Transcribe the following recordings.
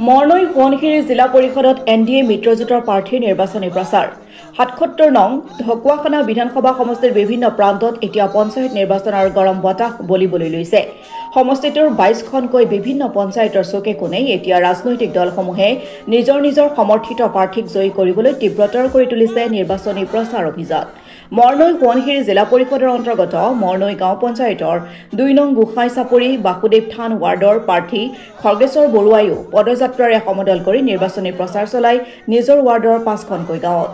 মৰনৈ সোৱণশিৰি জিলা পৰিষদত এনডিএ মিত্ৰজোঁটৰ প্ৰাৰ্থীৰ নিৰ্বাচনী প্ৰচাৰ ৭৭ নং ঢকুৱাখানা বিধানসভা সমষ্টিৰ বিভিন্ন প্ৰান্তত এতিয়া পঞ্চায়ত নিৰ্বাচনৰ গৰম বতাহ বলিবলৈ লৈছে। সমষ্টিটোৰ ২২খনকৈ বিভিন্ন পঞ্চায়তৰ চুকে কোণেই এতিয়া ৰাজনৈতিক দলসমূহে নিজৰ নিজৰ সমৰ্থিত প্ৰাৰ্থীক জয়ী কৰিবলৈ তীব্ৰতৰ কৰি তুলিছে নিৰ্বাচনী প্ৰচাৰ অভিযান। মৰনৈ সোৱণশিৰি জিলা পৰিষদৰ অন্তৰ্গত মৰনৈ গাঁও পঞ্চায়তৰ ২ নং গোসাঁই চাপৰি বাসুদেৱ থান ৱাৰ্ডৰ প্ৰাৰ্থী খগেশ্বৰ বৰুৱায়ো পদযাত্ৰাৰে সমদল কৰি নিৰ্বাচনী প্ৰচাৰ চলাই নিজৰ ৱাৰ্ডৰ ৫খনকৈ গাঁৱত।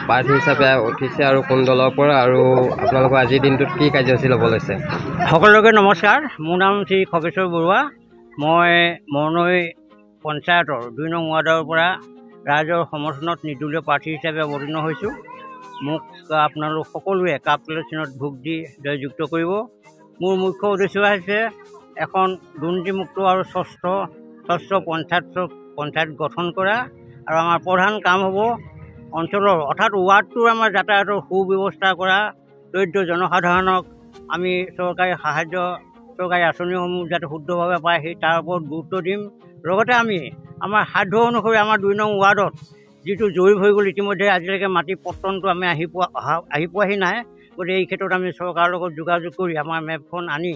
প্ৰাৰ্থী হিচাপে উঠিছে আৰু কোন দলৰ পৰা আৰু আপোনালোকৰ আজিৰ দিনটোত কি কাৰ্যসূচী ল'ব লৈছে? সকলোকে নমস্কাৰ। মোৰ নাম শ্ৰী খগেশ্বৰ বৰুৱা। মই মৰনৈ পঞ্চায়তৰ ২ নং ৱাৰ্ডৰ পৰা ৰাইজৰ সমৰ্থনত নিৰ্দলীয় প্ৰাৰ্থী হিচাপে অৱতীৰ্ণ হৈছোঁ। মোক আপোনালোক সকলোৱে কাপ প্লেট চিহ্নত ভোট দি জয়যুক্ত কৰিব। মোৰ মুখ্য উদ্দেশ্য হৈছে এখন দুৰ্নীতিমুক্ত আৰু স্বচ্ছ পঞ্চায়ত গঠন কৰা, আৰু আমাৰ প্ৰধান কাম হ'ব অঞ্চলৰ অৰ্থাৎ ৱাৰ্ডটোৰ আমাৰ যাতায়াতৰ সুব্যৱস্থা কৰা, দৰিদ্ৰ জনসাধাৰণক আমি চৰকাৰী সাহায্য চৰকাৰী আঁচনিসমূহ যাতে শুদ্ধভাৱে পায় সেই তাৰ ওপৰত গুৰুত্ব দিম। লগতে আমি আমাৰ সাধ্য অনুসৰি আমাৰ ২ নং ৱাৰ্ডত যিটো জৰীপ হৈ গ'ল ইতিমধ্যে আজিলৈকে মাটি পত্তনটো আমি আহি পোৱাহি নাই। গতিকে এই ক্ষেত্ৰত আমি চৰকাৰৰ লগত যোগাযোগ কৰি আমাৰ মেপখন আনি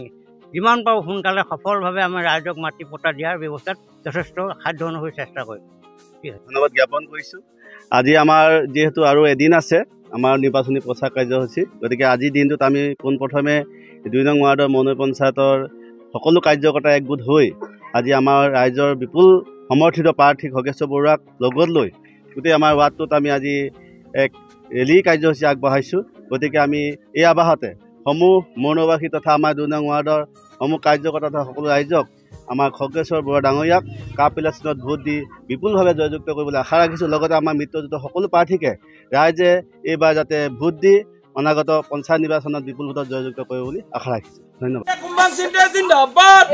যিমান পাৰোঁ সোনকালে সফলভাৱে আমি ৰাইজক মাটি পট্টা দিয়াৰ ব্যৱস্থাত যথেষ্ট সাধ্য অনুসৰি চেষ্টা কৰিম। ধন্যবাদ জ্ঞাপন কৰিছোঁ। আজি আমাৰ যিহেতু আৰু এদিন আছে আমাৰ নিৰ্বাচনী প্ৰচাৰ কাৰ্যসূচী, গতিকে আজিৰ দিনটোত আমি পোনপ্ৰথমে ২ নং ৱাৰ্ডৰ মৰনৈ পঞ্চায়তৰ সকলো কাৰ্যকৰ্তা একগোট হৈ আজি আমাৰ ৰাইজৰ বিপুল সমৰ্থিত প্ৰাৰ্থী খগেশ্বৰ বৰুৱাক লগত লৈ গোটেই আমাৰ ৱাৰ্ডটোত আমি আজি এক ৰেলী কাৰ্যসূচী আগবঢ়াইছোঁ। গতিকে আমি এই আৱাহতে সমূহ মৰনৈবাসী তথা আমাৰ ২ নং ৱাৰ্ডৰ সমূহ কাৰ্যকৰ্তা তথা সকলো ৰাইজক আমাৰ খগেশ্বৰ বৰুৱা ডাঙৰীয়াক কাপ প্লেট চিহ্নত ভোট দি বিপুলভাৱে জয়যুক্ত কৰিবলৈ আশা ৰাখিছোঁ। লগতে আমাৰ মিত্ৰজোঁটৰ সকলো প্ৰাৰ্থীকে ৰাইজে এইবাৰ যাতে ভোট দি অনাগত পঞ্চায়ত নিৰ্বাচনত বিপুল ভোটত জয়যুক্ত কৰিব বুলি আশা ৰাখিছোঁ। ধন্যবাদ। জিন্দাবাদ